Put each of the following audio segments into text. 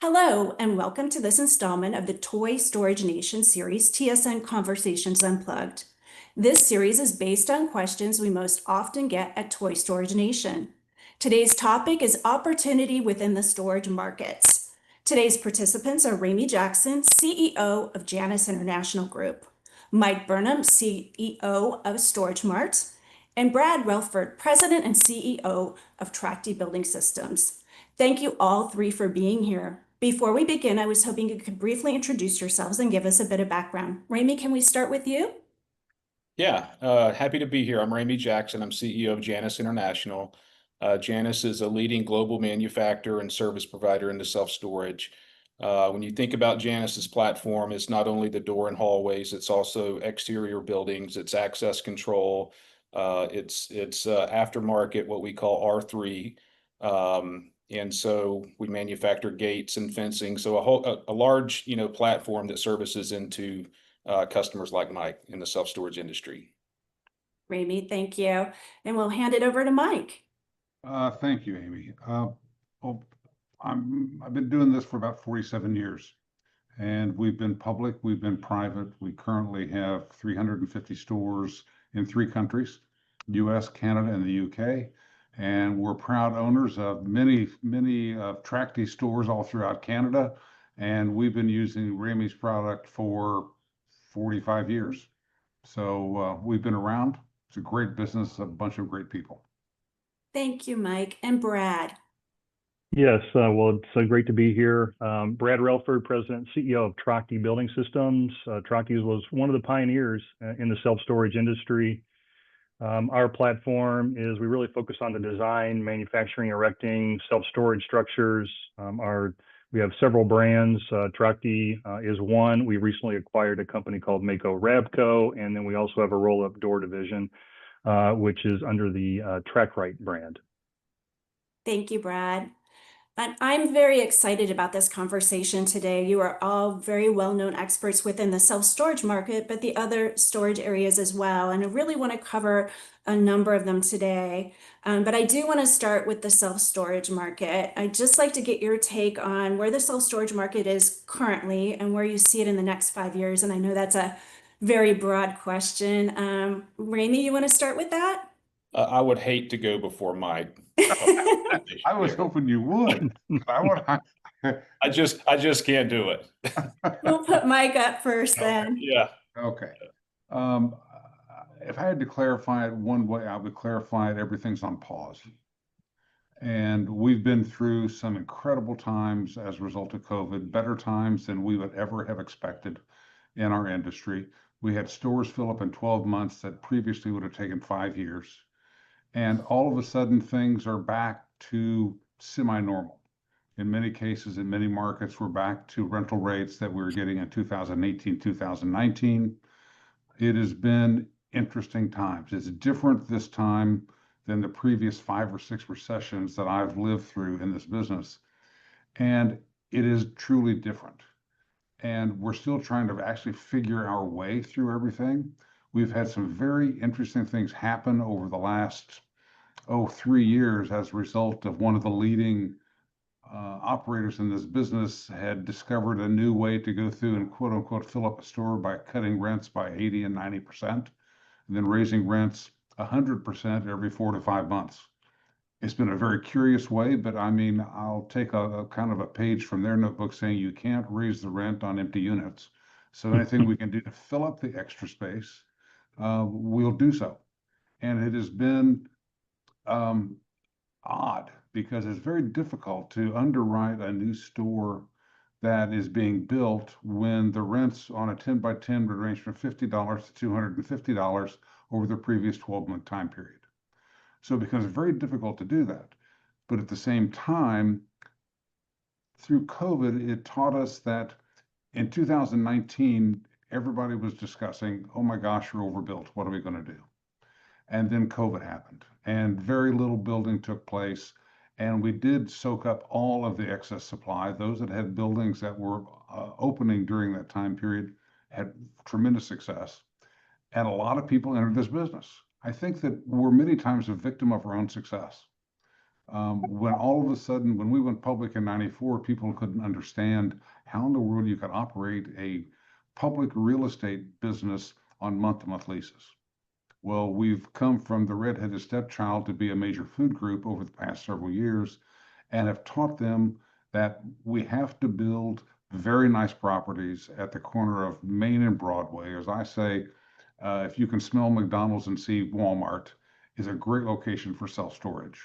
Hello, and welcome to this installment of the Toy Storage Nation series, TSN Conversations Unplugged. This series is based on questions we most often get at Toy Storage Nation. Today's topic is opportunity within the storage markets. Today's participants are Ramey Jackson, CEO of Janus International Group, Mike Burnam, CEO of StorageMart, and Brad Relford, President and CEO of Trachte Building Systems. Thank you all three for being here. Before we begin, I was hoping you could briefly introduce yourselves and give us a bit of background. Ramey, can we start with you? Yeah, happy to be here. I'm Ramey Jackson. I'm CEO of Janus International. Janus is a leading global manufacturer and service provider into self-storage. When you think about Janus's platform, it's not only the door and hallways, it's also exterior buildings, it's access control, it's aftermarket, what we call R3. And so we manufacture gates and fencing. So a large, platform that services into customers like Mike in the self-storage industry. Ramey, thank you. And we'll hand it over to Mike. Thank you, Amy. Well, I've been doing this for about 47 years, and we've been public, we've been private. We currently have 350 stores in 3 countries, US, Canada, and the UK. And we're proud owners of many Trachte stores all throughout Canada. And we've been using Ramey's product for 45 years. So we've been around. It's a great business, a bunch of great people. Thank you, Mike. And Brad. Yes, well, it's great to be here. Brad Relford, President and CEO of Trachte Building Systems. Trachte was one of the pioneers in the self-storage industry. Our platform is we really focus on the design, manufacturing, erecting, self-storage structures. We have several brands. Trachte is one. We recently acquired a company called Mako Rabco, and then we also have a roll-up door division, which is under the Trachte brand. Thank you, Brad. And I'm very excited about this conversation today. You are all very well-known experts within the self-storage market, but the other storage areas as well. And I really want to cover a number of them today. But I do want to start with the self-storage market. I'd just like to get your take on where the self-storage market is currently and where you see it in the next 5 years. And I know that's a very broad question. Ramey, you want to start with that? I would hate to go before Mike. I was hoping you would. I just can't do it. We'll put Mike up first then. Yeah. Okay. If I had to clarify it one way, I would clarify it, everything's on pause. And we've been through some incredible times as a result of COVID, better times than we would ever have expected in our industry. We had stores fill up in 12 months that previously would have taken 5 years. And all of a sudden, things are back to semi-normal. In many cases, in many markets, we're back to rental rates that we were getting in 2018, 2019. It has been interesting times. It's different this time than the previous 5 or 6 recessions that I've lived through in this business. And it is truly different. And we're still trying to actually figure our way through everything. We've had some very interesting things happen over the last 3 years as a result of one of the leading operators in this business had discovered a new way to go through and quote unquote fill up a store by cutting rents by 80 and 90%, and then raising rents 100% every 4 to 5 months. It's been a very curious way, but I mean, I'll take a kind of a page from their notebook saying you can't raise the rent on empty units. So anything we can do to fill up the extra space, we'll do so. And it has been odd because it's very difficult to underwrite a new store that is being built when the rents on a 10 by 10 would range from $50 to $250 over the previous 12-month time period. So it becomes very difficult to do that. But at the same time, through COVID, it taught us that in 2019, everybody was discussing, oh my gosh, you're overbuilt. What are we going to do? And then COVID happened and very little building took place. And we did soak up all of the excess supply. Those that had buildings that were opening during that time period had tremendous success. And a lot of people entered this business. I think that we're many times a victim of our own success. When all of a sudden, when we went public in '94, people couldn't understand how in the world you could operate a public real estate business on month-to-month leases. Well, we've come from the redheaded stepchild to be a major food group over the past several years and have taught them that we have to build very nice properties at the corner of Main and Broadway. As I say, if you can smell McDonald's and see Walmart, is a great location for self-storage.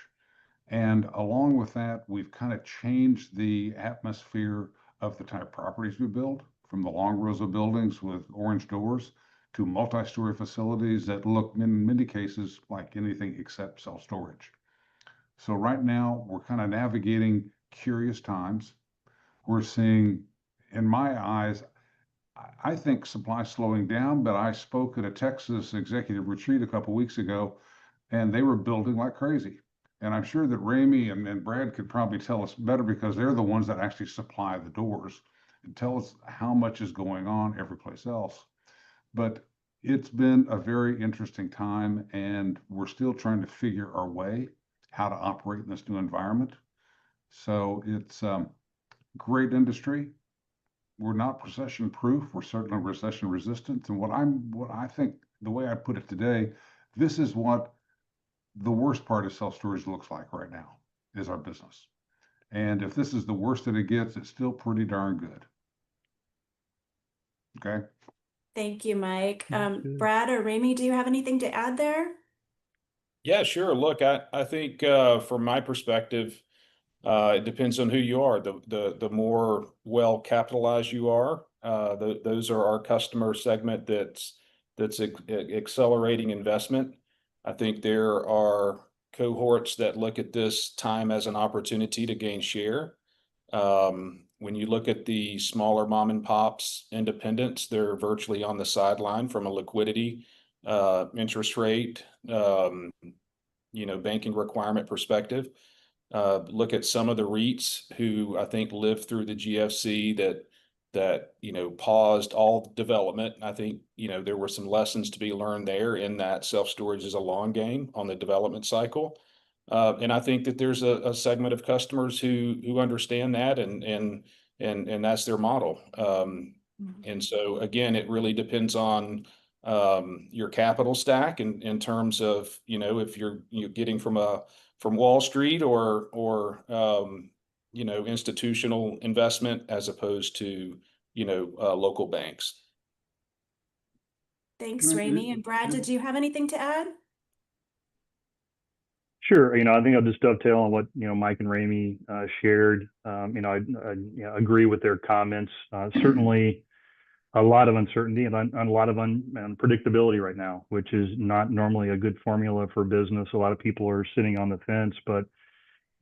And along with that, we've kind of changed the atmosphere of the type of properties we build, from the long rows of buildings with orange doors to multi-story facilities that look in many cases like anything except self-storage. So right now we're kind of navigating curious times. We're seeing, in my eyes, I think supply slowing down, but I spoke at a Texas executive retreat a couple weeks ago, and they were building like crazy. And I'm sure that Ramey and Brad could probably tell us better because they're the ones that actually supply the doors and tell us how much is going on every place else. But it's been a very interesting time, and we're still trying to figure our way how to operate in this new environment. So it's great industry. We're not recession proof. We're certainly recession resistant. And what I think, the way I put it today, this is what the worst part of self-storage looks like right now, is our business. And if this is the worst that it gets, it's still pretty darn good. Okay. Thank you, Mike. That's good. Brad or Ramey, do you have anything to add there? Yeah, sure. Look, I think from my perspective, it depends on who you are. The more well capitalized you are, those are our customer segment that's accelerating investment. I think there are cohorts that look at this time as an opportunity to gain share. When you look at the smaller mom and pops independents, they're virtually on the sideline from a liquidity, interest rate, banking requirement perspective. Look at some of the REITs who I think lived through the GFC that paused all development. I think there were some lessons to be learned there in that self-storage is a long game on the development cycle. And I think that there's a segment of customers who understand that and that's their model. And so again, it really depends on your capital stack in terms of if you're getting from Wall Street or institutional investment as opposed to local banks. Thanks, Ramey. And Brad, did you have anything to add? Sure. I think I'll just dovetail on what, Mike and Ramey shared. I agree with their comments. Certainly a lot of uncertainty and a lot of unpredictability right now, which is not normally a good formula for business. A lot of people are sitting on the fence, but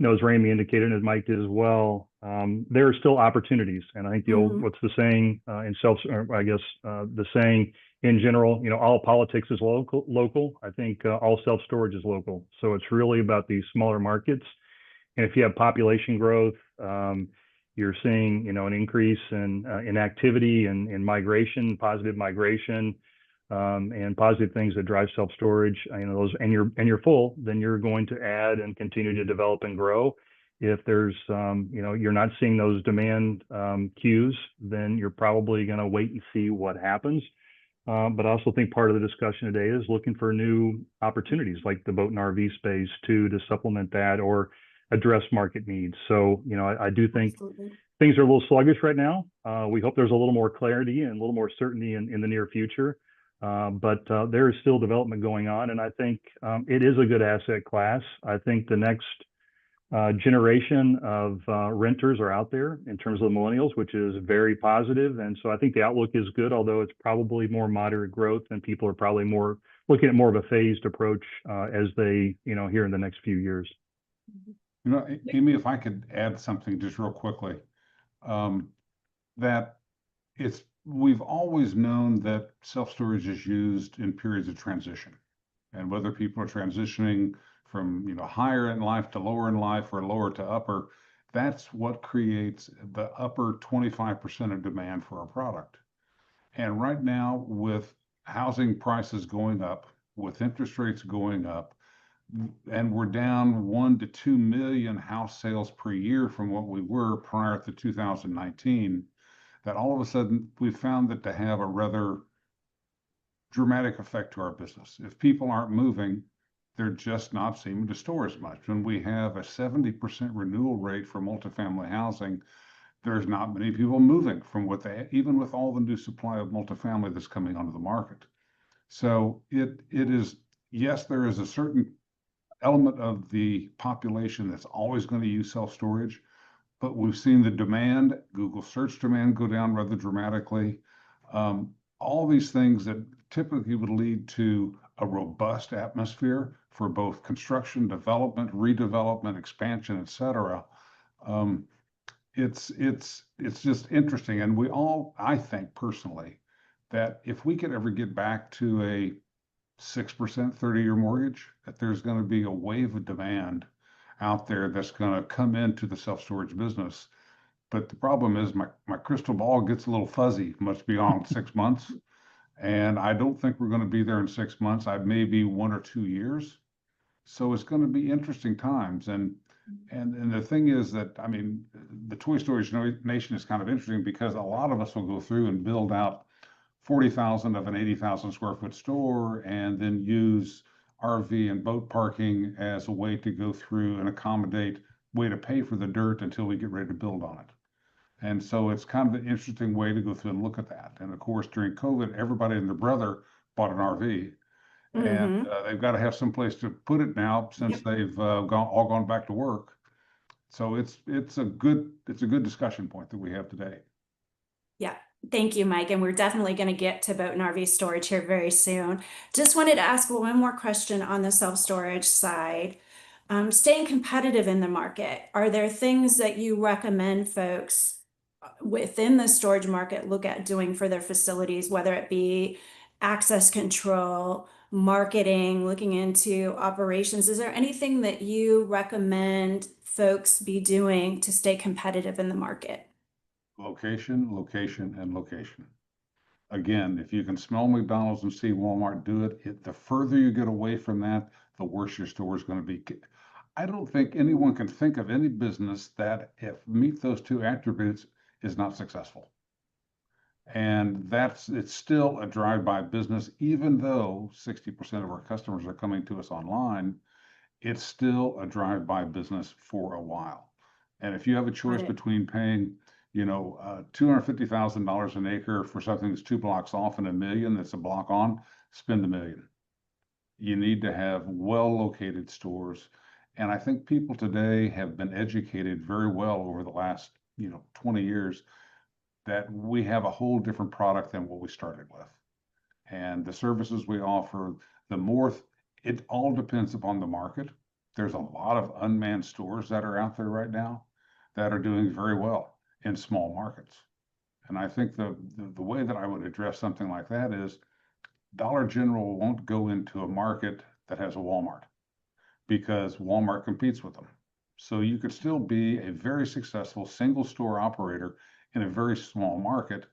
as Ramey indicated, and as Mike did as well, there are still opportunities. And I think the old, what's the saying the saying in general, all politics is local. I think all self-storage is local. So it's really about these smaller markets. And if you have population growth, you're seeing, an increase in activity and in migration, positive migration, and positive things that drive self-storage. Those, and you're full, then you're going to add and continue to develop and grow. If there's, you're not seeing those demand cues, then you're probably going to wait and see what happens. But I also think part of the discussion today is looking for new opportunities like the boat and RV space to supplement that or address market needs. So, I do think things are a little sluggish right now. We hope there's a little more clarity and a little more certainty in the near future. But there is still development going on. And I think it is a good asset class. I think the next generation of renters are out there in terms of the millennials, which is very positive. And so I think the outlook is good, although it's probably more moderate growth and people are probably more looking at more of a phased approach as they, here in the next few years. Amy, if I could add something just real quickly, that we've always known that self-storage is used in periods of transition, and whether people are transitioning from higher in life to lower in life or lower to upper, that's what creates the upper 25% of demand for our product. And right now, with housing prices going up, with interest rates going up, and we're down 1 to 2 million house sales per year from what we were prior to 2019, that all of a sudden we found that to have a rather dramatic effect to our business. If people aren't moving, they're just not seeming to store as much. When we have a 70% renewal rate for multifamily housing, there's not many people moving from what they, even with all the new supply of multifamily that's coming onto the market. So it is, yes, there is a certain element of the population that's always going to use self-storage, but we've seen the demand, Google search demand, go down rather dramatically. All these things that typically would lead to a robust atmosphere for both construction, development, redevelopment, expansion, et cetera. It's just interesting. And we all, I think personally, that if we could ever get back to a 6% 30-year mortgage, that there's going to be a wave of demand out there that's going to come into the self-storage business. But the problem is my crystal ball gets a little fuzzy much beyond 6 months. And I don't think we're going to be there in 6 months. I may be 1 or 2 years. So it's going to be interesting times. And the thing is that, I mean, the Toy Storage Nation is kind of interesting because a lot of us will go through and build out 40,000 of an 80,000 square foot store and then use RV and boat parking as a way to go through and accommodate way to pay for the dirt until we get ready to build on it. And so it's kind of an interesting way to go through and look at that. And of course, during COVID, everybody and their brother bought an RV, and they've got to have some place to put it now since they've all gone back to work. So it's a good discussion point that we have today. Yeah. Thank you, Mike. And we're definitely going to get to boat and RV storage here very soon. Just wanted to ask one more question on the self-storage side. Staying competitive in the market, are there things that you recommend folks within the storage market look at doing for their facilities, whether it be access control, marketing, looking into operations? Is there anything that you recommend folks be doing to stay competitive in the market? Location, location, and location. Again, if you can smell McDonald's and see Walmart do it, the further you get away from that, the worse your store is going to be. I don't think anyone can think of any business that, if meet those two attributes, is not successful. And it's still a drive-by business, even though 60% of our customers are coming to us online. It's still a drive-by business for a while. And if you have a choice between paying, $250,000 an acre for something that's 2 blocks off and $1 million that's a block on, spend $1 million. You need to have well-located stores. And I think people today have been educated very well over the last, 20 years that we have a whole different product than what we started with. And the services we offer, it all depends upon the market. There's a lot of unmanned stores that are out there right now that are doing very well in small markets. And I think the way that I would address something like that is Dollar General won't go into a market that has a Walmart because Walmart competes with them. So you could still be a very successful single store operator in a very small market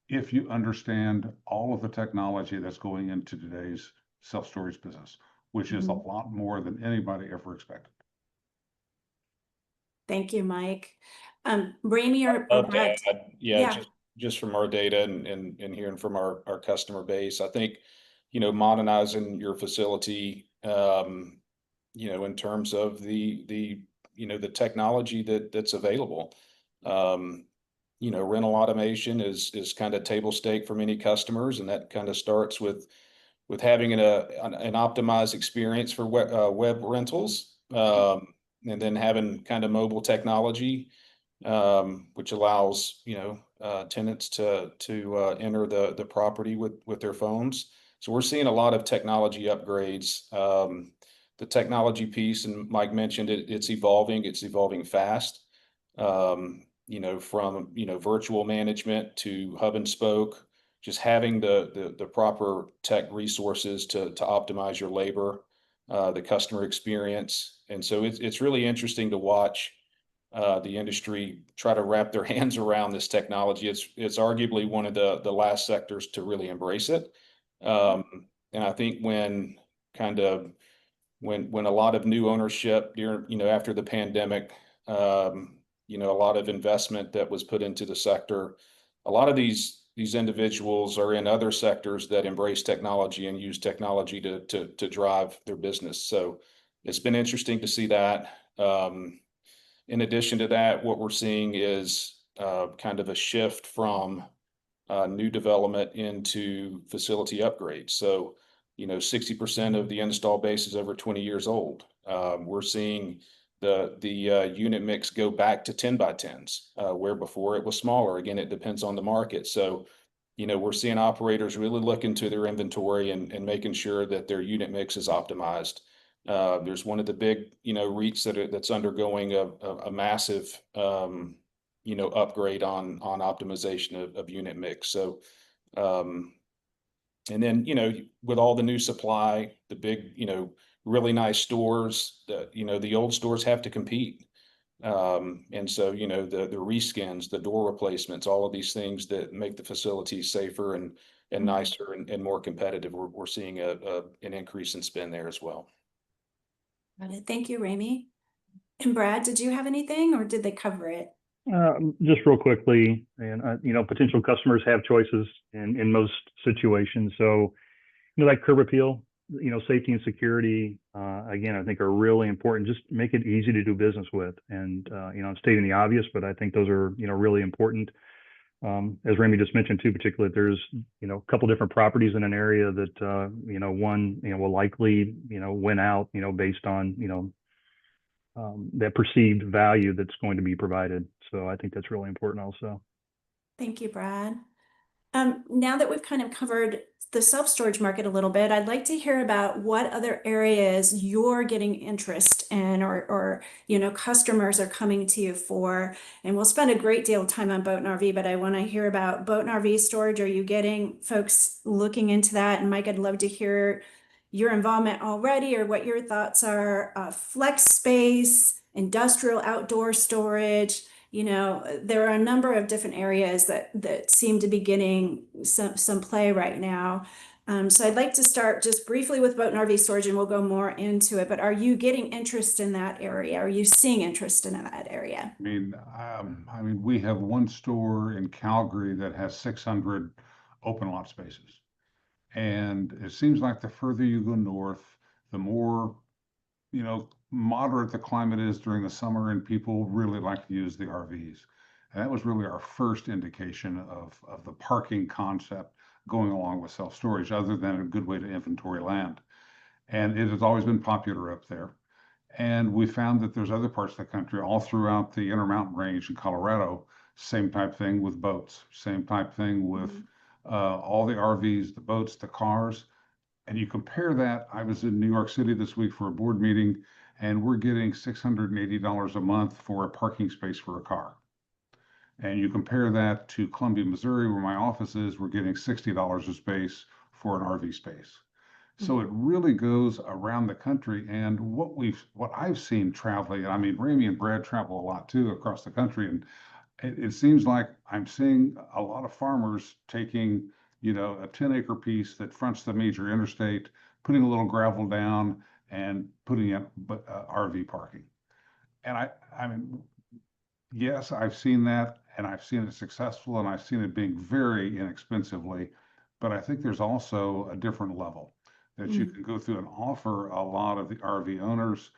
if you understand all of the technology that's going into today's self-storage business, which is a lot more than anybody ever expected. Thank you, Mike. Ramey or Brett? Just from our data and hearing from our customer base, I think, modernizing your facility, in terms of the technology that's available. Rental automation is kind of table stake for many customers, and that kind of starts with having an optimized experience for web rentals, and then having kind of mobile technology, which allows tenants to enter the property with their phones. So we're seeing a lot of technology upgrades. The technology piece, and Mike mentioned it, it's evolving fast. From virtual management to hub and spoke, just having the proper tech resources to optimize your labor, the customer experience. And so it's really interesting to watch the industry try to wrap their hands around this technology. It's arguably one of the last sectors to really embrace it. And I think when kind of when a lot of new ownership during, after the pandemic, a lot of investment that was put into the sector, a lot of these individuals are in other sectors that embrace technology and use technology to drive their business. So it's been interesting to see that. In addition to that, what we're seeing is kind of a shift from new development into facility upgrades. So, 60% of the install base is over 20 years old. We're seeing the unit mix go back to 10 by 10s, where before it was smaller. Again, it depends on the market. So, we're seeing operators really look into their inventory and making sure that their unit mix is optimized. There's one of the big, REITs that's undergoing a massive, upgrade on optimization of unit mix. So, and then, with all the new supply, the big, really nice stores, the old stores have to compete. And so, the reskins, the door replacements, all of these things that make the facilities safer and nicer and more competitive, we're seeing an increase in spend there as well. Got it. Thank you, Ramey. And Brad, did you have anything or did they cover it? Just real quickly, and potential customers have choices in most situations. So, like curb appeal, safety and security, again, I think are really important. Just make it easy to do business with. And, I'm stating the obvious, but I think those are, really important. As Ramey just mentioned too, particularly if there's, a couple different properties in an area that, one, will likely, win out, based on, that perceived value that's going to be provided. So I think that's really important also. Thank you, Brad. Now that we've kind of covered the self-storage market a little bit, I'd like to hear about what other areas you're getting interest in or customers are coming to you for. And we'll spend a great deal of time on boat and RV, but I want to hear about boat and RV storage. Are you getting folks looking into that? And Mike, I'd love to hear your involvement already or what your thoughts are. Flex space, industrial outdoor storage. There are a number of different areas that seem to be getting some play right now. So I'd like to start just briefly with boat and RV storage, and we'll go more into it. But are you getting interest in that area? Are you seeing interest in that area? I mean, we have one store in Calgary that has 600 open lot spaces. And it seems like the further you go north, the more, moderate the climate is during the summer, and people really like to use the RVs. And that was really our first indication of the parking concept going along with self-storage, other than a good way to inventory land. And it has always been popular up there. And we found that there's other parts of the country, all throughout the Intermountain Range in Colorado, same type thing with boats, same type thing with all the RVs, the boats, the cars. And you compare that, I was in New York City this week for a board meeting, and we're getting $680 a month for a parking space for a car. And you compare that to Columbia, Missouri, where my office is, we're getting $60 a space for an RV space. So it really goes around the country. And what I've seen traveling, I mean, Ramey and Brad travel a lot too across the country, and it seems like I'm seeing a lot of farmers taking, a 10-acre piece that fronts the major interstate, putting a little gravel down and putting in RV parking. And I mean, yes, I've seen that, and I've seen it successful, and I've seen it being very inexpensively, but I think there's also a different level that you can go through and offer a lot of the RV owners.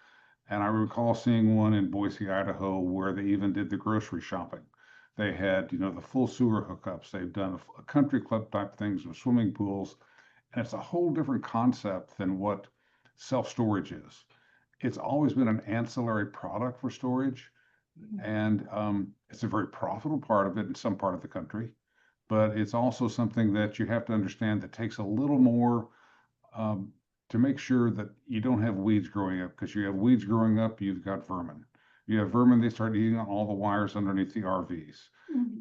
And I recall seeing one in Boise, Idaho, where they even did the grocery shopping. They had, the full sewer hookups. They've done a country club type things with swimming pools. And it's a whole different concept than what self-storage is. It's always been an ancillary product for storage. And it's a very profitable part of it in some part of the country. But it's also something that you have to understand that takes a little more to make sure that you don't have weeds growing up, because you have weeds growing up, you've got vermin. You have vermin, they start eating on all the wires underneath the RVs.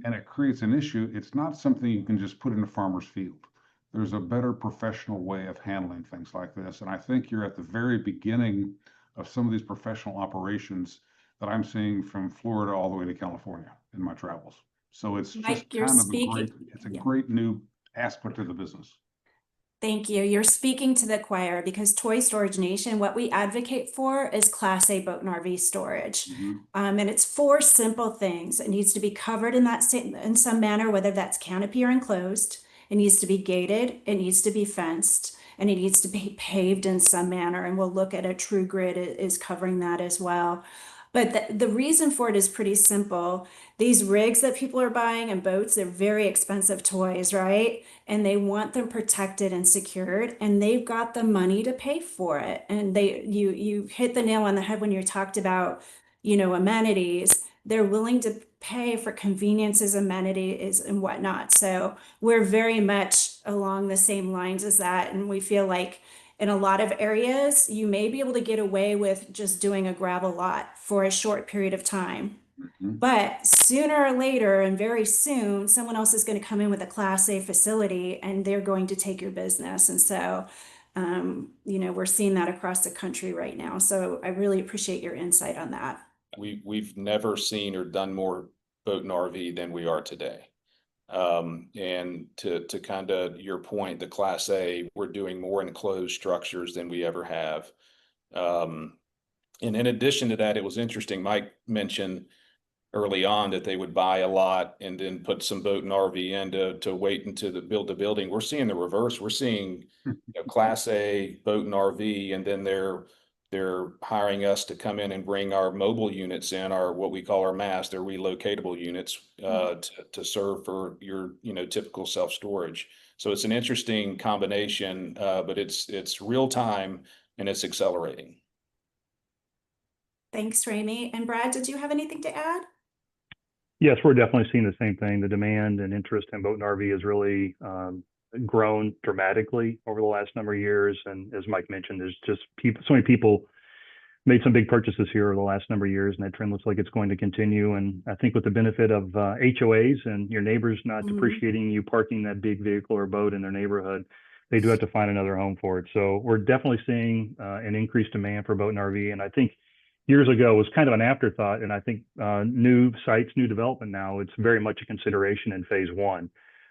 And it creates an issue. It's not something you can just put in a farmer's field. There's a better professional way of handling things like this. And I think you're at the very beginning of some of these professional operations that I'm seeing from Florida all the way to California in my travels. So it's Mike, just kind of a great new aspect of the business. Thank you. You're speaking to the choir because Toy Storage Nation, what we advocate for is Class A boat and RV storage. Mhm. And it's four simple things. It needs to be covered in in some manner, whether that's canopy or enclosed. It needs to be gated. It needs to be fenced, and it needs to be paved in some manner. And we'll look at a true grid is covering that as well. But the reason for it is pretty simple. These rigs that people are buying and boats, they're very expensive toys, right? And they want them protected and secured, and they've got the money to pay for it. And you hit the nail on the head when you talked about, amenities. They're willing to pay for conveniences, amenities, and whatnot. So we're very much along the same lines as that, and we feel like in a lot of areas, you may be able to get away with just doing a gravel lot for a short period of time. Mhm. But sooner or later, and very soon, someone else is going to come in with a Class A facility and they're going to take your business. And so, we're seeing that across the country right now. So I really appreciate your insight on that. We've never seen or done more boat and RV than we are today. And to kind of your point, the Class A, we're doing more enclosed structures than we ever have. And in addition to that, it was interesting, Mike mentioned early on that they would buy a lot and then put some boat and RV in to wait until build the building. We're seeing the reverse. We're seeing Class A boat and RV, and then they're hiring us to come in and bring our mobile units in, our what we call our MAS, they're relocatable units to serve for your typical self-storage. So it's an interesting combination, but it's real time and it's accelerating. Thanks, Ramey. And Brad, did you have anything to add? Yes, we're definitely seeing the same thing. The demand and interest in boat and RV has really grown dramatically over the last number of years. And as Mike mentioned, there's just so many people made some big purchases here over the last number of years, and that trend looks like it's going to continue. And I think with the benefit of HOAs and your neighbors not depreciating you parking that big vehicle or boat in their neighborhood, they do have to find another home for it. So we're definitely seeing an increased demand for boat and RV. And I think years ago was kind of an afterthought. And I think new sites, new development now, it's very much a consideration in phase one,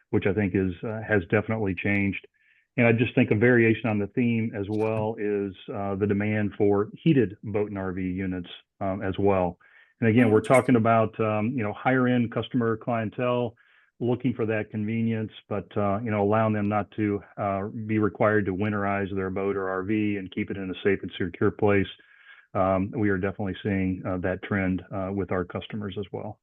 which I think has definitely changed. And I just think a variation on the theme as well is the demand for heated boat and RV units as well. And again, we're talking about higher end customer clientele looking for that convenience, but allowing them not to be required to winterize their boat or RV and keep it in a safe and secure place. We are definitely seeing that trend with our customers as well.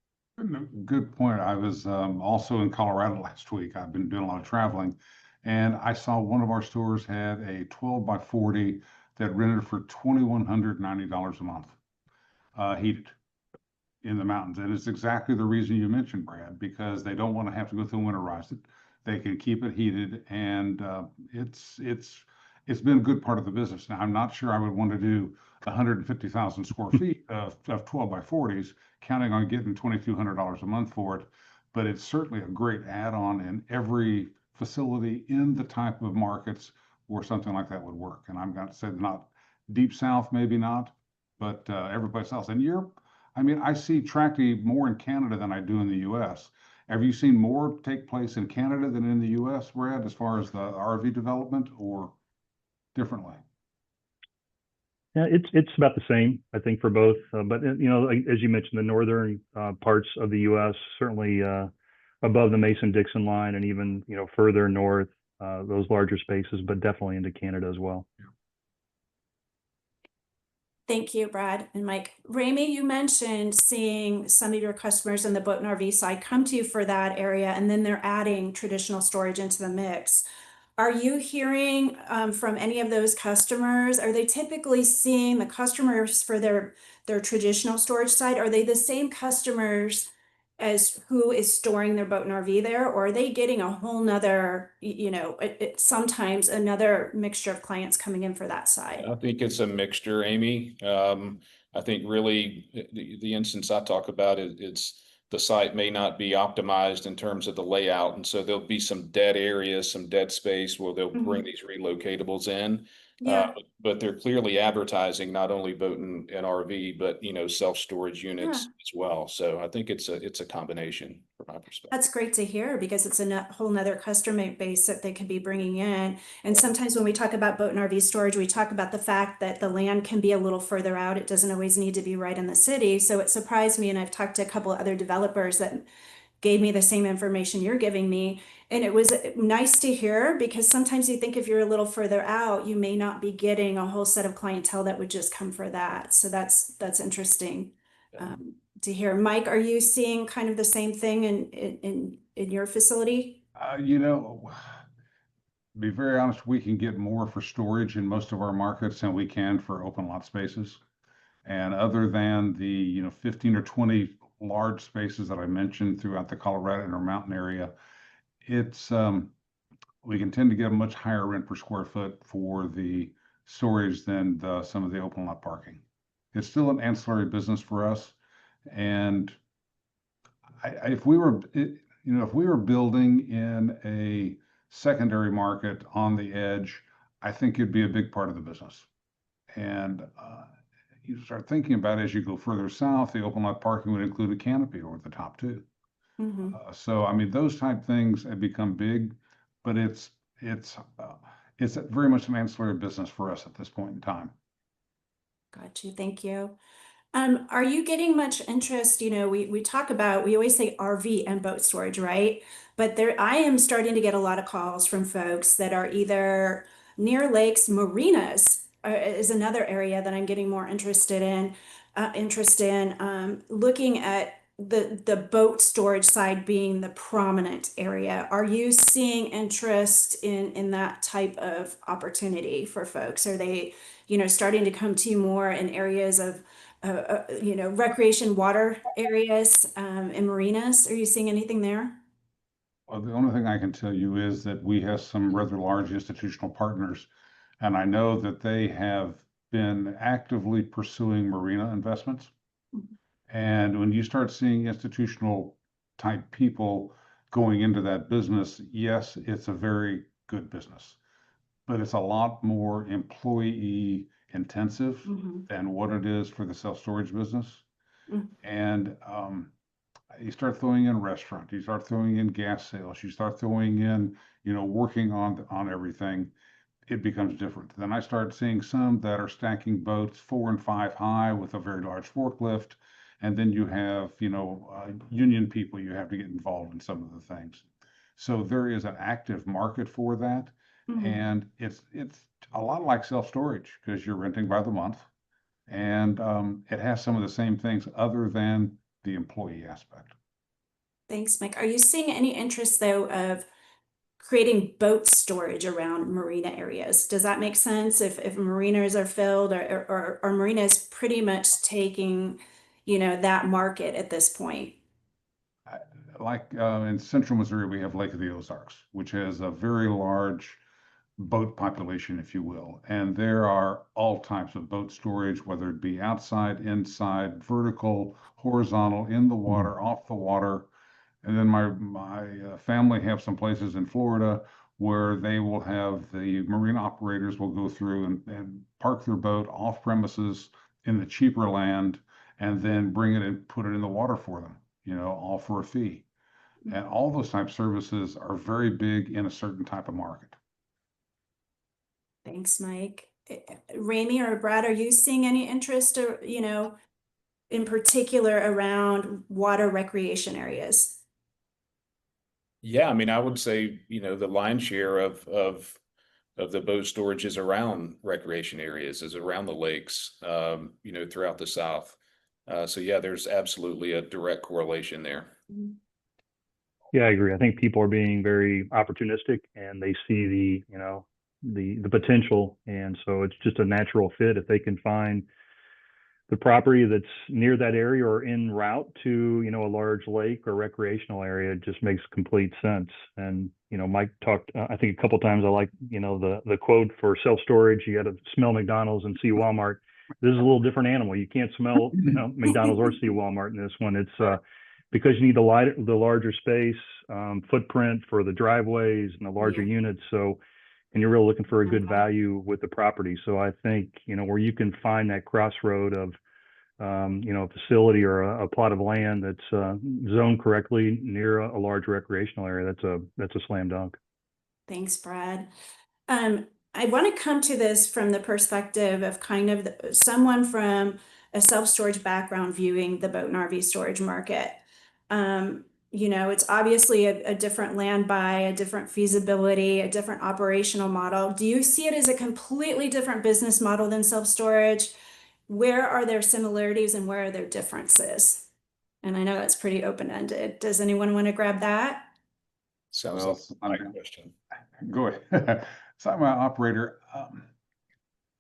Good point. I was also in Colorado last week. I've been doing a lot of traveling, and I saw one of our stores had a 12 by 40 that rented for $2,190 a month, heated in the mountains. And it's exactly the reason you mentioned, Brad, because they don't want to have to go through and winterize it. They can keep it heated, and it's been a good part of the business. Now, I'm not sure I would want to do 150,000 square feet of 12 by 40s, counting on getting $2,200 a month for it. But it's certainly a great add-on in every facility in the type of markets where something like that would work. And I'm going to say not deep south, maybe not, but every place else. And I see Trachte more in Canada than I do in the U.S. Have you seen more take place in Canada than in the U.S., Brad, as far as the RV development, or differently? Yeah, it's about the same, I think, for both. But as you mentioned, the northern parts of the U.S. certainly above the Mason-Dixon line, and even further north, those larger spaces, but definitely into Canada as well. Yeah. Thank you, Brad and Mike. Ramey, you mentioned seeing some of your customers in the boat and RV side come to you for that area, and then they're adding traditional storage into the mix. Are you hearing from any of those customers? Are they typically seeing the customers for their traditional storage side? Are they the same customers as who is storing their boat and RV there, or are they getting a whole nother, sometimes another mixture of clients coming in for that side? I think it's a mixture, Amy. I think really the instance I talk about it's the site may not be optimized in terms of the layout, and so there'll be some dead areas, some dead space where they'll bring these relocatables in. Yeah. But they're clearly advertising not only boat and RV, but self-storage units Yeah. as well. So I think it's a combination from my perspective. That's great to hear because it's a whole nother customer base that they could be bringing in. And sometimes when we talk about boat and RV storage, we talk about the fact that the land can be a little further out. It doesn't always need to be right in the city. So it surprised me, and I've talked to a couple of other developers that gave me the same information you're giving me. And it was nice to hear because sometimes you think if you're a little further out, you may not be getting a whole set of clientele that would just come for that. So that's interesting to hear. Mike, are you seeing kind of the same thing in your facility? Be very honest, we can get more for storage in most of our markets than we can for open lot spaces. And other than the 15 or 20 large spaces that I mentioned throughout the Colorado Intermountain area, it's we can tend to get a much higher rent per square foot for the storage than some of the open lot parking. It's still an ancillary business for us, and if we were building in a secondary market on the edge, I think it'd be a big part of the business. And you start thinking about it, as you go further south, the open lot parking would include a canopy over the top too. Mm-hmm. So I mean, those type things have become big, but it's very much an ancillary business for us at this point in time. Got you. Thank you. Are you getting much interest? We we always say RV and boat storage, right? But I am starting to get a lot of calls from folks that are either near lakes, marinas is another area that I'm getting more interested in, looking at the boat storage side being the prominent area. Are you seeing interest in that type of opportunity for folks? Are they, starting to come to you more in areas of recreation water areas, and marinas? Are you seeing anything there? Well, the only thing I can tell you is that we have some rather large institutional partners, and I know that they have been actively pursuing marina investments. And when you start seeing institutional type people going into that business, yes, it's a very good business, but it's a lot more employee intensive than what it is for the self-storage business. And you start throwing in restaurant, you start throwing in gas sales, you start throwing in, working on everything, it becomes different. Then I start seeing some that are stacking boats 4 and 5 high with a very large forklift. And then you have, union people, you have to get involved in some of the things. So there is an active market for that. And it's a lot like self-storage because you're renting by the month. And it has some of the same things other than the employee aspect. Thanks, Mike. Are you seeing any interest though of creating boat storage around marina areas? Does that make sense? If marinas are filled, or marinas pretty much taking, that market at this point? Like in central Missouri, we have Lake of the Ozarks, which has a very large boat population, if you will. And there are all types of boat storage, whether it be outside, inside, vertical, horizontal, in the water, off the water. And then my family have some places in Florida where they will have the marine operators will go through and park their boat off premises in the cheaper land and then bring it and put it in the water for them, all for a fee. And all those type services are very big in a certain type of market. Thanks, Mike. Ramey or Brad, are you seeing any interest, or, in particular around water recreation areas? Yeah, I mean, I would say, the lion's share of the boat storage is around recreation areas, is around the lakes, throughout the South. So yeah, there's absolutely a direct correlation there. Yeah, I agree. I think people are being very opportunistic and they see the potential. And so it's just a natural fit if they can find the property that's near that area or en route to, a large lake or recreational area. It just makes complete sense. And, Mike talked, I think a couple of times, I like, the quote for self-storage, you got to smell McDonald's and see Walmart. This is a little different animal. You can't smell, McDonald's or see Walmart in this one. It's because you need the larger space, footprint for the driveways and the larger units. So and you're really looking for a good value with the property. So I think, where you can find that crossroad of, a facility or a plot of land that's zoned correctly near a large recreational area, that's a slam dunk. Thanks, Brad. I want to come to this from the perspective of kind of someone from a self-storage background viewing the boat and RV storage market. It's obviously a different land buy, a different feasibility, a different operational model. Do you see it as a completely different business model than self-storage? Where are there similarities and where are there differences? And I know that's pretty open-ended. Does anyone want to grab that? Sounds Well, like my question. Go ahead. So I'm an operator.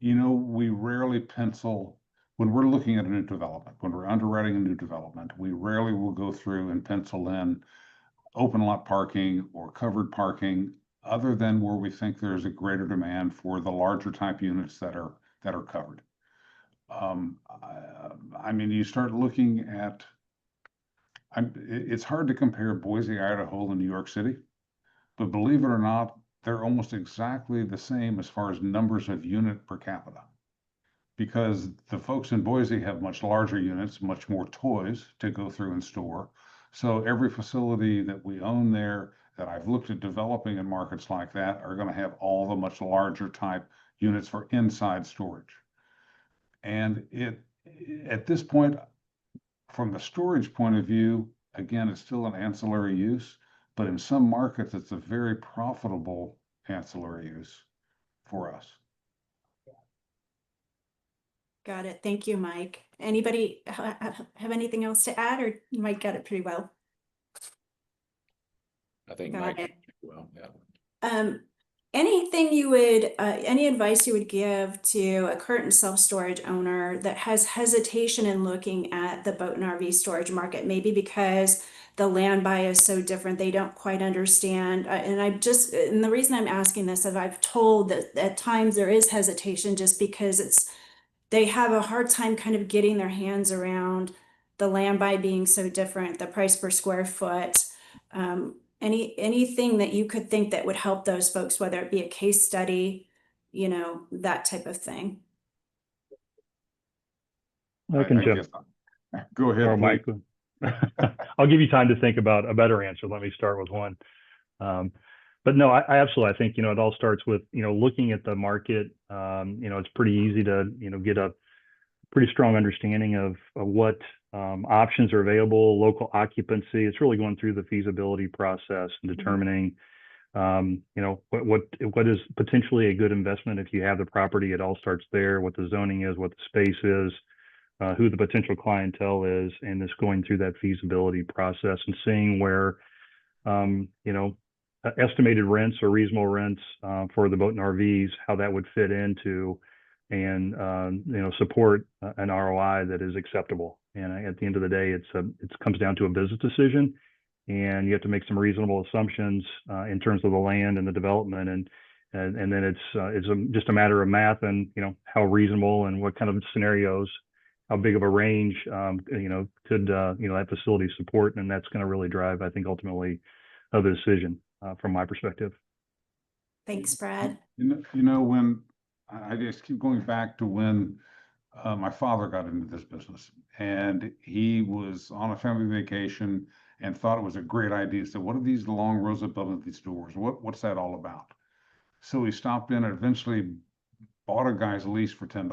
We rarely pencil when we're looking at a new development, when we're underwriting a new development, we rarely will go through and pencil in open lot parking or covered parking, other than where we think there's a greater demand for the larger type units that are covered. You start looking at, it's hard to compare Boise, Idaho, and New York City, but believe it or not, they're almost exactly the same as far as numbers of unit per capita. Because the folks in Boise have much larger units, much more toys to go through and store. So every facility that we own there that I've looked at developing in markets like that are going to have all the much larger type units for inside storage. And at this point, from the storage point of view, again, it's still an ancillary use, but in some markets, it's a very profitable ancillary use for us. Got it. Thank you, Mike. Anybody have anything else to add, or Mike got it pretty well? I think Got Mike, it. well, yeah. Any advice you would give to a current self-storage owner that has hesitation in looking at the boat and RV storage market, maybe because the land buy is so different, they don't quite understand. And the reason I'm asking this is I've told that at times there is hesitation just because they have a hard time kind of getting their hands around the land buy being so different, the price per square foot. Anything that you could think that would help those folks, whether it be a case study, that type of thing. I can jump. Go ahead, or Mike. I'll give you time to think about a better answer. Let me start with one. But no, I absolutely, I think, it all starts with, looking at the market. It's pretty easy to, get a pretty strong understanding of what options are available, local occupancy. It's really going through the feasibility process and determining, what is potentially a good investment if you have the property. It all starts there, what the zoning is, what the space is, who the potential clientele is, and it's going through that feasibility process and seeing where, estimated rents or reasonable rents for the boat and RVs, how that would fit into and support an ROI that is acceptable. And at the end of the day, it comes down to a business decision, and you have to make some reasonable assumptions in terms of the land and the development, and then it's just a matter of math and how reasonable and what kind of scenarios, how big of a range could that facility support, and that's going to really drive, I think, ultimately the decision from my perspective. Thanks, Brad. When I just keep going back to when my father got into this business, and he was on a family vacation and thought it was a great idea. So what are these long rows above these doors? What's that all about? So he stopped in and eventually bought a guy's lease for $10.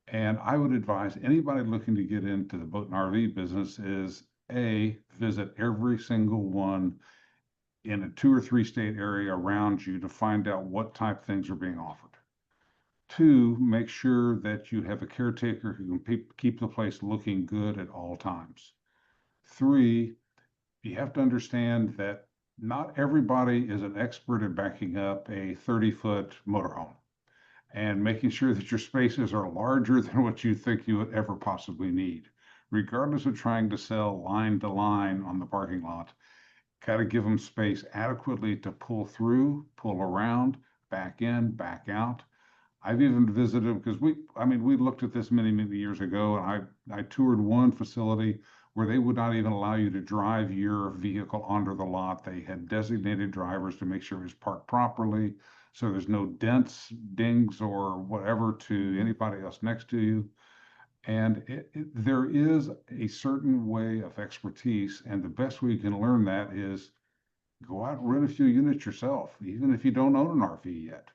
And I would advise anybody looking to get into the boat and RV business is visit every single one in a 2 or 3 state area around you to find out what type things are being offered. 2, make sure that you have a caretaker who can keep the place looking good at all times. 3, you have to understand that not everybody is an expert at backing up a 30-foot motorhome and making sure that your spaces are larger than what you think you would ever possibly need. Regardless of trying to sell line to line on the parking lot, got to give them space adequately to pull through, pull around, back in, back out. I've even visited them because we looked at this many years ago, and I toured one facility where they would not even allow you to drive your vehicle onto the lot. They had designated drivers to make sure it was parked properly, so there's no dents, dings, or whatever to anybody else next to you. And there is a certain way of expertise, and the best way you can learn that is go out and rent a few units yourself, even if you don't own an RV yet.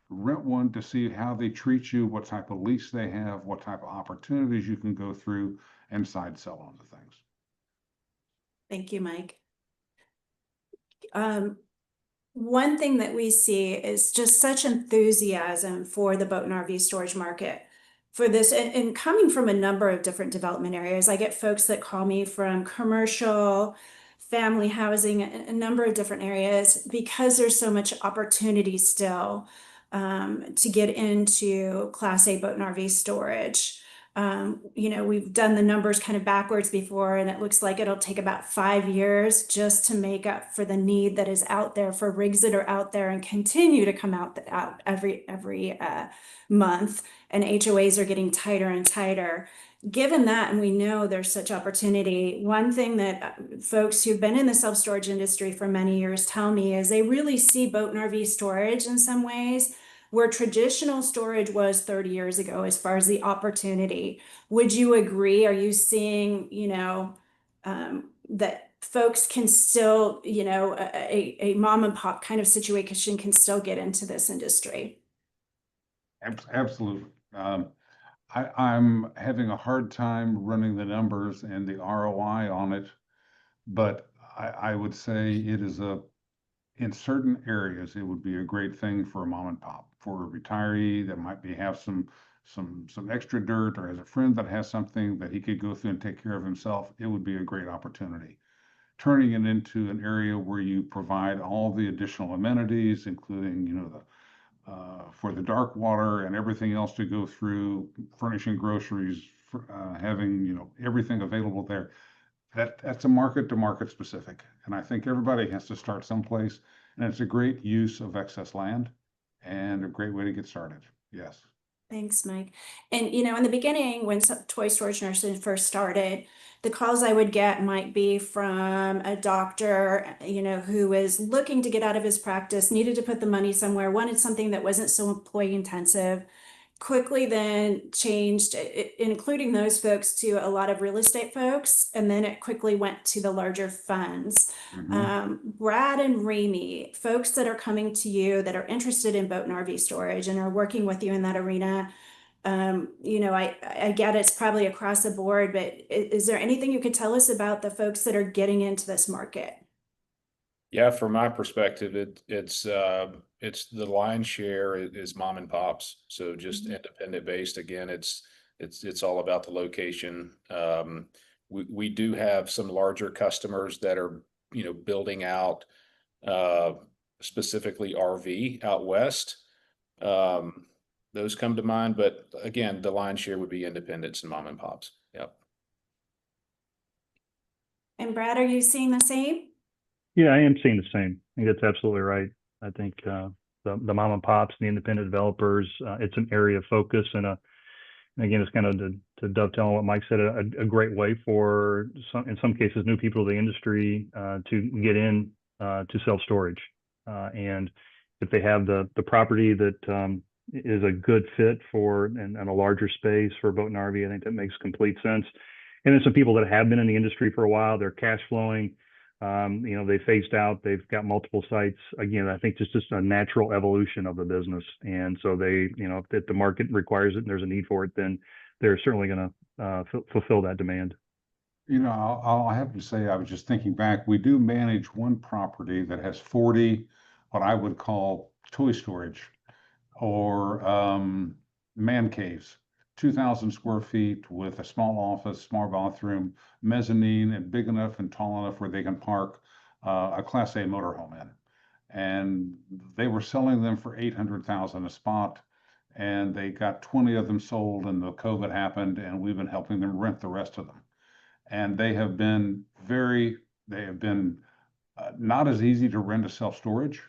Rent one to see how they treat you, what type of lease they have, what type of opportunities you can go through, and side sell on the things. Thank you, Mike. One thing that we see is just such enthusiasm for the boat and RV storage market for this, and coming from a number of different development areas. I get folks that call me from commercial, family housing, a number of different areas, because there's so much opportunity still to get into Class A boat and RV storage. We've done the numbers kind of backwards before, and it looks like it'll take about 5 years just to make up for the need that is out there for rigs that are out there and continue to come out every month, and HOAs are getting tighter and tighter. Given that, and we know there's such opportunity, one thing that folks who've been in the self-storage industry for many years tell me is they really see boat and RV storage in some ways where traditional storage was 30 years ago as far as the opportunity. Would you agree? Are you seeing, that folks can still, a mom and pop kind of situation can still get into this industry? Absolutely. I'm having a hard time running the numbers and the ROI on it, but I would say it is in certain areas, it would be a great thing for a mom and pop, for a retiree that might have some extra dirt, or has a friend that has something that he could go through and take care of himself. It would be a great opportunity. Turning it into an area where you provide all the additional amenities, including, for the dark water and everything else to go through, furnishing groceries, having, everything available there. That's a market to market specific. And I think everybody has to start someplace, and it's a great use of excess land and a great way to get started. Yes. Thanks, Mike. And in the beginning, when toy storage nursing first started, the calls I would get might be from a doctor, who was looking to get out of his practice, needed to put the money somewhere, wanted something that wasn't so employee intensive. Quickly then changed, including those folks, to a lot of real estate folks, and then it quickly went to the larger funds. Brad and Ramey, folks that are coming to you that are interested in boat and RV storage and are working with you in that arena. I get it's probably across the board, but is there anything you could tell us about the folks that are getting into this market? Yeah, from my perspective, it's the lion's share is mom and pops. So just independent based. Again, it's all about the location. We do have some larger customers that are, building out specifically RV out west. Those come to mind, but again, the lion's share would be independents and mom and pops. Yep. And Brad, are you seeing the same? Yeah, I am seeing the same. I think that's absolutely right. I think the mom and pops, the independent developers, it's an area of focus, and again, it's kind of to dovetail on what Mike said, a great way for in some cases, new people to the industry to get in to self-storage. And if they have the property that is a good fit for and a larger space for boat and RV, I think that makes complete sense. And then some people that have been in the industry for a while, they're cash flowing. They phased out, they've got multiple sites. Again, I think just a natural evolution of the business. And so they, if the market requires it and there's a need for it, then they're certainly going to fulfill that demand. I'll have to say, I was just thinking back, we do manage one property that has 40, what I would call toy storage or man caves. 2,000 square feet with a small office, small bathroom, mezzanine, and big enough and tall enough where they can park a Class A motorhome in. And they were selling them for $800,000 a spot, and they got 20 of them sold, and the COVID happened, and we've been helping them rent the rest of them. And they have been not as easy to rent as self-storage,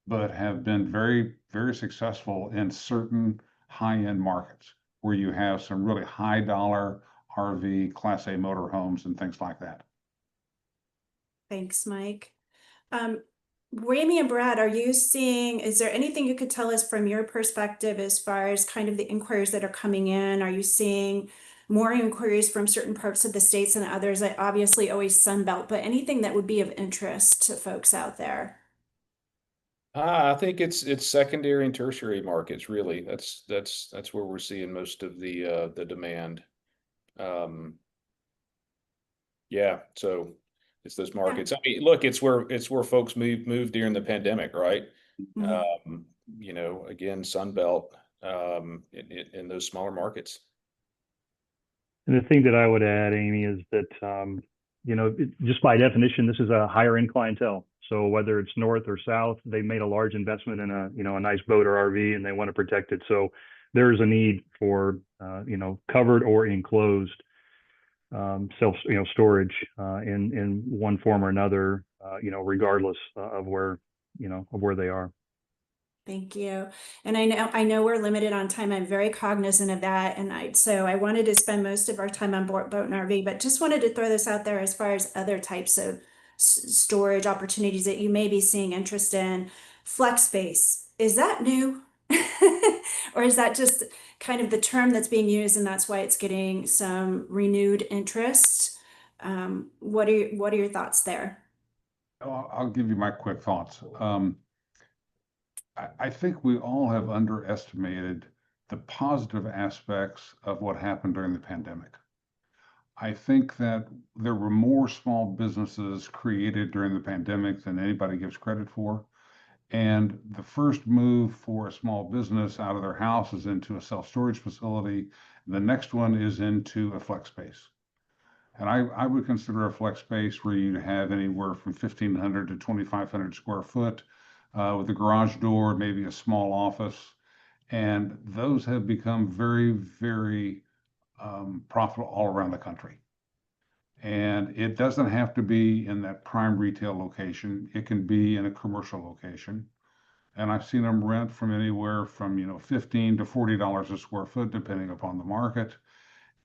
but have been very, very successful in certain high-end markets, where you have some really high dollar RV, Class A motorhomes, and things like that. Thanks, Mike. Ramey and Brad, is there anything you could tell us from your perspective as far as kind of the inquiries that are coming in? Are you seeing more inquiries from certain parts of the states than others? Obviously always Sunbelt, but anything that would be of interest to folks out there? I think it's secondary and tertiary markets, really. That's where we're seeing most of the demand. Yeah, so it's those markets. I mean, look, it's where folks moved during the pandemic, right? Mhm. You know, again, Sunbelt, in those smaller markets. And the thing that I would add, Amy, is that, you know, just by definition, this is a higher end clientele. So whether it's north or south, they made a large investment in a nice boat or RV, and they want to protect it. So there's a need for, covered or enclosed storage in one form or another, regardless of where they are. Thank you. And I know we're limited on time. I'm very cognizant of that. And so I wanted to spend most of our time on boat and RV, but just wanted to throw this out there as far as other types of storage opportunities that you may be seeing interest in. Flex space, is that new? Or is that just kind of the term that's being used and that's why it's getting some renewed interest? What are your thoughts there? I'll give you my quick thoughts. I think we all have underestimated the positive aspects of what happened during the pandemic. I think that there were more small businesses created during the pandemic than anybody gives credit for. And the first move for a small business out of their house is into a self-storage facility. The next one is into a flex space. And I would consider a flex space where you have anywhere from 1,500 to 2,500 square foot with a garage door, maybe a small office. And those have become very, very profitable all around the country. And it doesn't have to be in that prime retail location. It can be in a commercial location. And I've seen them rent from anywhere from, $15 to $40 a square foot, depending upon the market.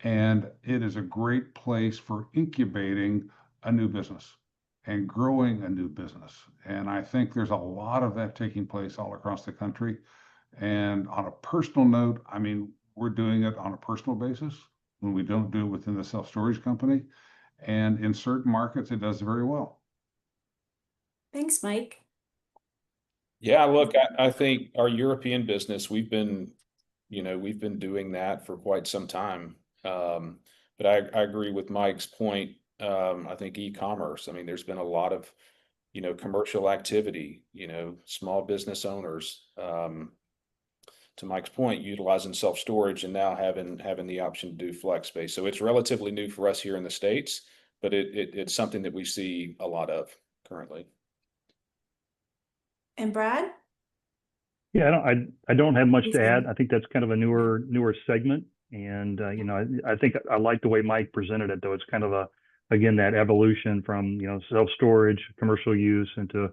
And it is a great place for incubating a new business and growing a new business. And I think there's a lot of that taking place all across the country. And on a personal note, I mean, we're doing it on a personal basis when we don't do it within the self-storage company. And in certain markets, it does very well. Thanks, Mike. Yeah, look, I think our European business, we've been doing that for quite some time. But I agree with Mike's point. I think e-commerce, I mean, there's been a lot of, commercial activity, small business owners, to Mike's point, utilizing self-storage and now having the option to do flex space. So it's relatively new for us here in the States, but it's something that we see a lot of currently. And Brad? Yeah, I don't have much to add. Anything? I think that's kind of a newer segment, and I think I like the way Mike presented it, though. It's kind of again that evolution from self-storage, commercial use into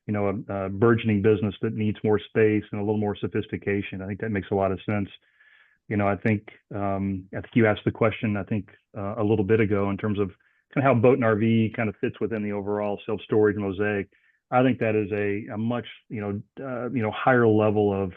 a burgeoning business that needs more space and a little more sophistication. I think that makes a lot of sense. I think you asked the question, I think a little bit ago, in terms of kind of how boat and RV kind of fits within the overall self-storage mosaic. I think that is a much higher level of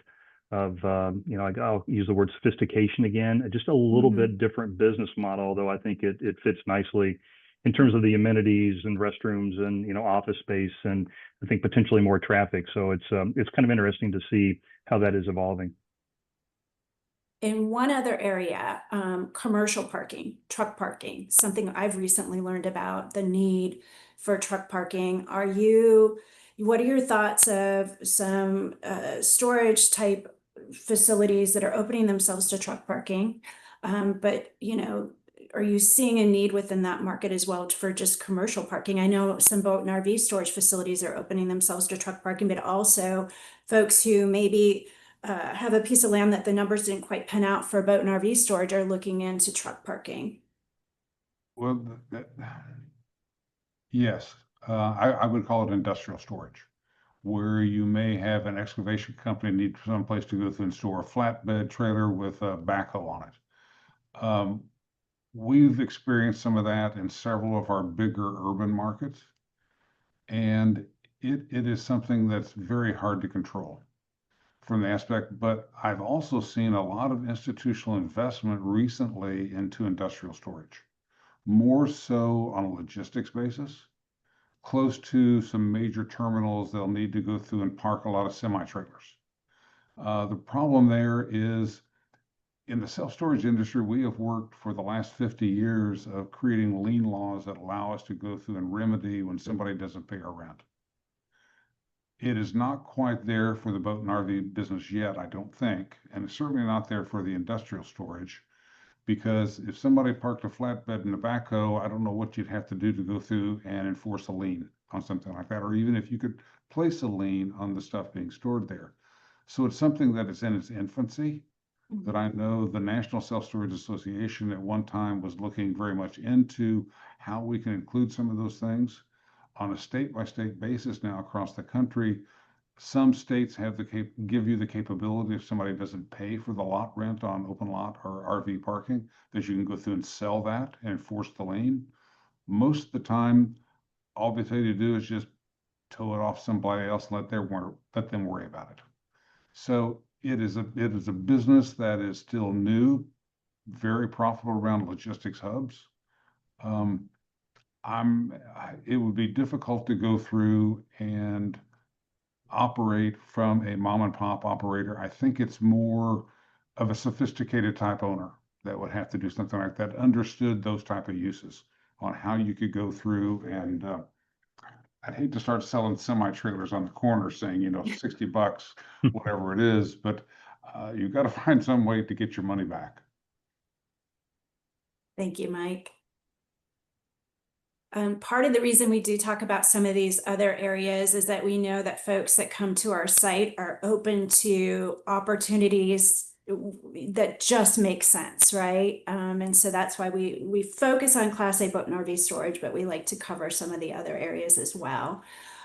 I'll use the word sophistication again, just a little bit different business model, although I think it fits nicely in terms of the amenities and restrooms and office space, and I think potentially more traffic. So it's kind of interesting to see how that is evolving. In one other area, commercial parking, truck parking, something I've recently learned about the need for truck parking. What are your thoughts of some storage type facilities that are opening themselves to truck parking? But are you seeing a need within that market as well for just commercial parking? I know some boat and RV storage facilities are opening themselves to truck parking, but also folks who maybe have a piece of land that the numbers didn't quite pan out for boat and RV storage are looking into truck parking. Well, yes, I would call it industrial storage, where you may have an excavation company need someplace to go through and store a flatbed trailer with a backhoe on it. We've experienced some of that in several of our bigger urban markets, and it is something that's very hard to control from the aspect, but I've also seen a lot of institutional investment recently into industrial storage, more so on a logistics basis, close to some major terminals they'll need to go through and park a lot of semi-trailers. The problem there is in the self-storage industry, we have worked for the last 50 years of creating lien laws that allow us to go through and remedy when somebody doesn't pay our rent. It is not quite there for the boat and RV business yet, I don't think, and it's certainly not there for the industrial storage. Because if somebody parked a flatbed and a backhoe, I don't know what you'd have to do to go through and enforce a lien on something like that, or even if you could place a lien on the stuff being stored there. So it's something that is in its infancy, that I know the National Self-Storage Association at one time was looking very much into how we can include some of those things. On a state-by-state basis now across the country, some states have give you the capability if somebody doesn't pay for the lot rent on open lot or RV parking, that you can go through and sell that and enforce the lien. Most of the time, all they tell you to do is just tow it off somebody else and let them worry about it. So it is a business that is still new, very profitable around logistics hubs. It would be difficult to go through and operate from a mom and pop operator. I think it's more of a sophisticated type owner that would have to do something like that, understood those type of uses on how you could go through and I'd hate to start selling semi-trailers on the corner saying, you know, 60 bucks, whatever it is, but you've got to find some way to get your money back. Thank you, Mike. Part of the reason we do talk about some of these other areas is that we know that folks that come to our site are open to opportunities that just make sense, right? And so that's why we focus on Class A boat and RV storage, but we like to cover some of the other areas as well.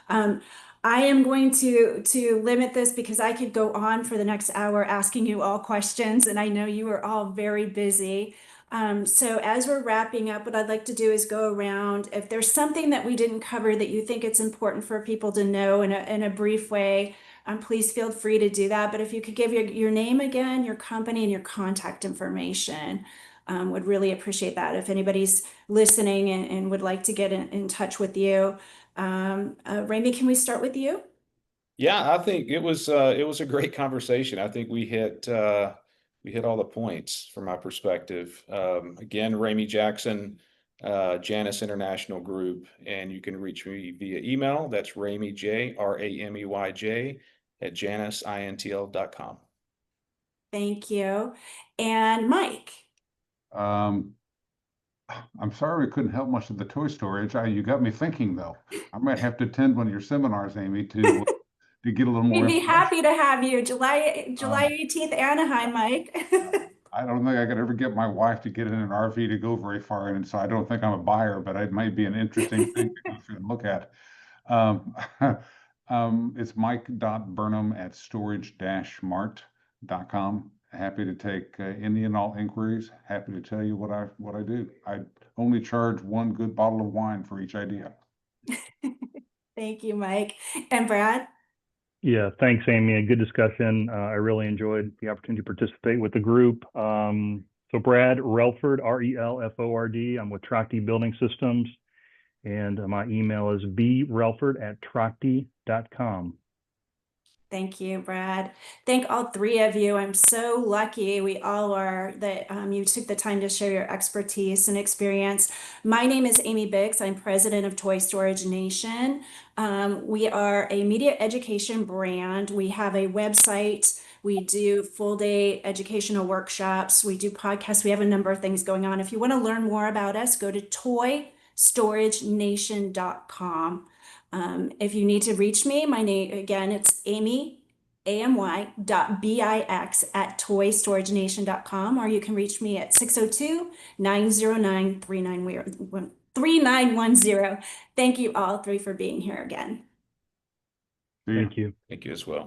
I am going to limit this because I could go on for the next hour asking you all questions, and I know you are all very busy. So as we're wrapping up, what I'd like to do is go around. If there's something that we didn't cover that you think it's important for people to know in a brief way, please feel free to do that. But if you could give your name again, your company, and your contact information, would really appreciate that. If anybody's listening and would like to get in touch with you. Ramey, can we start with you? Yeah, I think it was a great conversation. I think we hit all the points from my perspective. Again, Ramey Jackson, Janus International Group, and you can reach me via email. That's Ramey J, RAMEYJ @janusintl.com. Thank you. And Mike. I'm sorry we couldn't help much with the toy storage. You got me thinking though. I might have to attend one of your seminars, Amy, to get a little more We'd be information. happy to have you. July 18th, Anaheim, Mike. I don't think I could ever get my wife to get in an RV to go very far, and so I don't think I'm a buyer, but it might be an interesting thing to go through and look at. It's mike.burnham@storage-mart.com. Happy to take any and all inquiries. Happy to tell you what I do. I only charge one good bottle of wine for each idea. Thank you, Mike. And Brad? Yeah, thanks, Amy. A good discussion. I really enjoyed the opportunity to participate with the group. So Brad Relford, RELFORD. I'm with Trachte Building Systems, and my email is brelford@trachte.com. Thank you, Brad. Thank all three of you. I'm so lucky we all are that you took the time to share your expertise and experience. My name is Amy Biggs. I'm president of Toy Storage Nation. We are a media education brand. We have a website. We do full day educational workshops. We do podcasts. We have a number of things going on. If you want to learn more about us, go to toystoragenation.com. If you need to reach me, my name again, it's Amy, AMY.BIX@toystoragenation.com, or you can reach me at 602-909-3910. Thank you all three for being here again. Thank you. Thank you as well.